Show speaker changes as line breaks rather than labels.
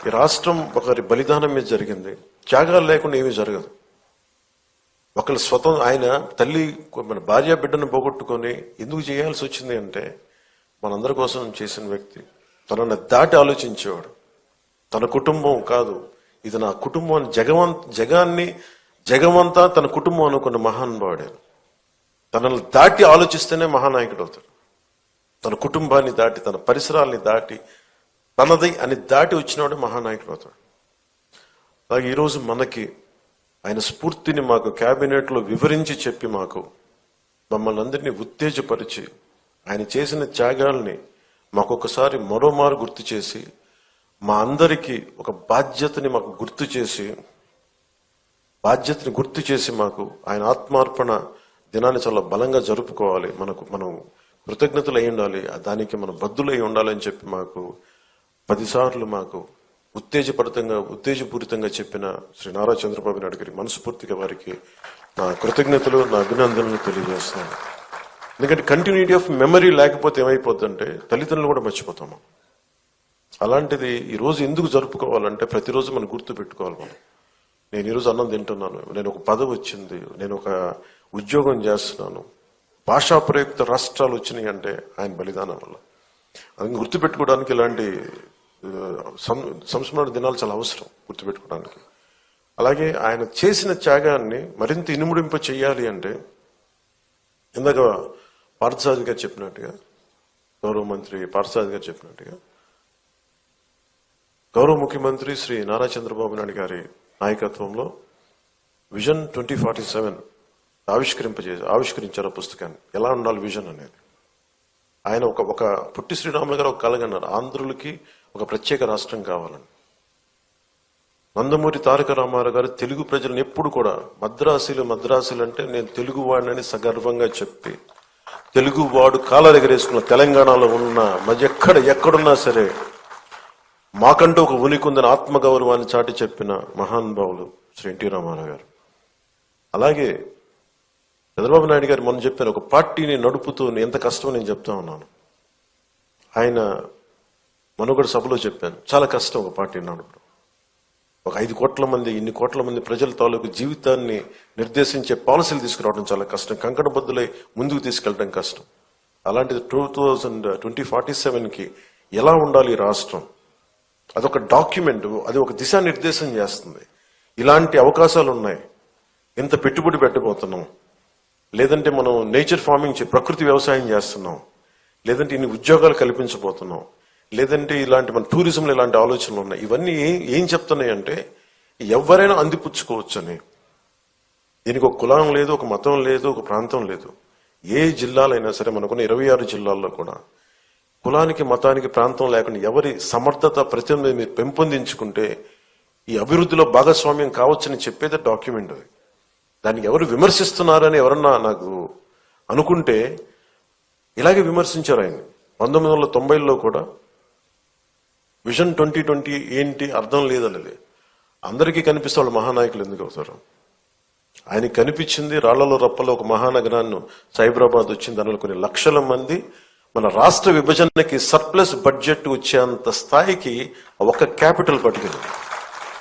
ఈ రాష్ట్రం ఒకరి బలిదానం మీద జరిగింది. త్యాగాలు లేకుండా ఏమీ జరగదు. ఒకళ్ళు ఆయన తల్లి మన భార్య బిడ్డను పోగొట్టుకొని ఎందుకు చేయాల్సి వచ్చింది అంటే మనందరి కోసం చేసిన వ్యక్తి. తనను దాటి ఆలోచించేవాడు. తన కుటుంబం కాదు, ఇది నా కుటుంబం అని జగమంతా తన కుటుంబం అనుకున్న మహానుభావుడే. తనను దాటి ఆలోచిస్తేనే మహానాయకుడు అవుతాడు. తన కుటుంబాన్ని దాటి, తన పరిసరాల్ని దాటి, తనది అని దాటి వచ్చినవాడు మహానాయకుడు అవుతాడు. అలాగే ఈరోజు మనకి ఆయన స్ఫూర్తిని మాకు క్యాబినెట్లో వివరించి చెప్పి మమ్మల్ని అందరినీ ఉత్తేజపరిచి ఆయన చేసిన త్యాగాల్ని మాకొకసారి మరోమారు గుర్తు చేసి మా అందరికీ ఒక బాధ్యతని గుర్తు చేసి మాకు ఆయన ఆత్మార్పణ దినాన్ని చాలా బలంగా జరుపుకోవాలి, మనం కృతజ్ఞతలు అయి ఉండాలి, దానికి మనం బద్దులై ఉండాలని చెప్పి 10 సార్లు ఉత్తేజపూరితంగా చెప్పిన శ్రీ నారా చంద్రబాబు నాయుడు గారి మనస్ఫూర్తిగా వారికి నా కృతజ్ఞతలు, నా అభినందనలు తెలియజేస్తున్నాను. ఎందుకంటే కంటిన్యూటీ ఆఫ్ మెమరీ లేకపోతే ఏమైపోతుందంటే తల్లిదండ్రులు కూడా మర్చిపోతాము. అలాంటిది ఈరోజు ఎందుకు జరుపుకోవాలంటే ప్రతిరోజు మనం గుర్తు పెట్టుకోవాలి. నేను ఈరోజు అన్నం తింటున్నాను, నేను ఒక పదవి వచ్చింది, నేను ఒక ఉద్యోగం చేస్తున్నాను, భాషా ప్రయుక్త రాష్ట్రాలు వచ్చినాయి అంటే ఆయన బలిదానం వల్ల. అది గుర్తుపెట్టుకోవడానికి ఇలాంటి సంస్మరణ దినాలు చాలా అవసరం గుర్తుపెట్టుకోవడానికి. అలాగే ఆయన చేసిన త్యాగాన్ని మరింత ఇనుముడింప చెయ్యాలి అంటే ఇందాక పార్థసారథి గారు చెప్పినట్టుగా, గౌరవ మంత్రి పార్థసారథి గారు చెప్పినట్టుగా, గౌరవ ముఖ్యమంత్రి శ్రీ నారా చంద్రబాబు నాయుడు గారి నాయకత్వంలో విజన్ 2047 ఆవిష్కరించారు పుస్తకాన్ని. ఎలా ఉండాలి విజన్ అనేది. ఆయన ఒక పుట్టి శ్రీరాములు గారు ఒక కలగన్నారు, ఆంధ్రులకి ఒక ప్రత్యేక రాష్ట్రం కావాలని. నందమూరి తారక రామారావు గారు తెలుగు ప్రజలను ఎప్పుడు కూడా మద్రాసీలు అంటే నేను తెలుగు వాడినని సగర్వంగా చెప్పి, తెలుగువాడు కాలర్ ఎగరేసుకున్న తెలంగాణలో ఉన్న ఎక్కడున్నా సరే మాకంటూ ఒక ఉనికి ఉందని ఆత్మగౌరవాన్ని చాటి చెప్పిన మహానుభావులు శ్రీ ఎన్టీ రామారావు గారు. అలాగే చంద్రబాబు నాయుడు గారు మొన్న చెప్పారు, ఒక పార్టీని నడుపుతూ ఎంత కష్టమో నేను చెప్తా ఉన్నాను. ఆయన మనుగడ సభలో చెప్పాను, చాలా కష్టం ఒక పార్టీని నడపడం. ఒక 5 కోట్ల మంది, ఇన్ని కోట్ల మంది ప్రజల తాలూకు జీవితాన్ని నిర్దేశించే పాలసీలు తీసుకురావడం చాలా కష్టం, కంకణబద్దులై ముందుకు తీసుకెళ్ళడం కష్టం. అలాంటిది 2047కి ఎలా ఉండాలి రాష్ట్రం, అదొక డాక్యుమెంట్, అది ఒక దిశానిర్దేశం చేస్తుంది. ఇలాంటి అవకాశాలు ఉన్నాయి, ఎంత పెట్టుబడి పెట్టబోతున్నాం, లేదంటే మనం నేచర్ ఫార్మింగ్ ప్రకృతి వ్యవసాయం చేస్తున్నాం, లేదంటే ఇన్ని ఉద్యోగాలు కల్పించబోతున్నాం, లేదంటే ఇలాంటి మన టూరిజంలో ఇలాంటి ఆలోచనలు ఉన్నాయి. ఇవన్నీ ఏం చెప్తున్నాయి అంటే ఎవరైనా అందిపుచ్చుకోవచ్చు అని. దీనికి ఒక కులం లేదు, ఒక మతం లేదు, ఒక ప్రాంతం లేదు. ఏ జిల్లాలైనా సరే, మనకున్న 26 జిల్లాల్లో కూడా కులానికి, మతానికి, ప్రాంతం లేకుండా ఎవరి సమర్థత ప్రతినిధి మీరు పెంపొందించుకుంటే ఈ అభివృద్ధిలో భాగస్వామ్యం కావచ్చని చెప్పేది డాక్యుమెంట్. దాన్ని ఎవరు విమర్శిస్తున్నారని ఎవరన్నా నాకు అనుకుంటే ఇలాగే విమర్శించారు ఆయన. 1990లో కూడా విజన్ 2020 ఏంటి అర్థం లేదన్నది అందరికీ కనిపిస్తే వాళ్ళు మహానాయకులు ఎందుకు అవుతారు? ఆయనకి కనిపించింది రాళ్లలో రప్పలో ఒక మహానగరాన్ని సైబరాబాద్ వచ్చింది. దానిలో కొన్ని లక్షల మంది మన రాష్ట్ర విభజనకి సర్ప్లస్ బడ్జెట్ వచ్చేంత స్థాయికి ఒక క్యాపిటల్ పట్టుకెళ్ళింది.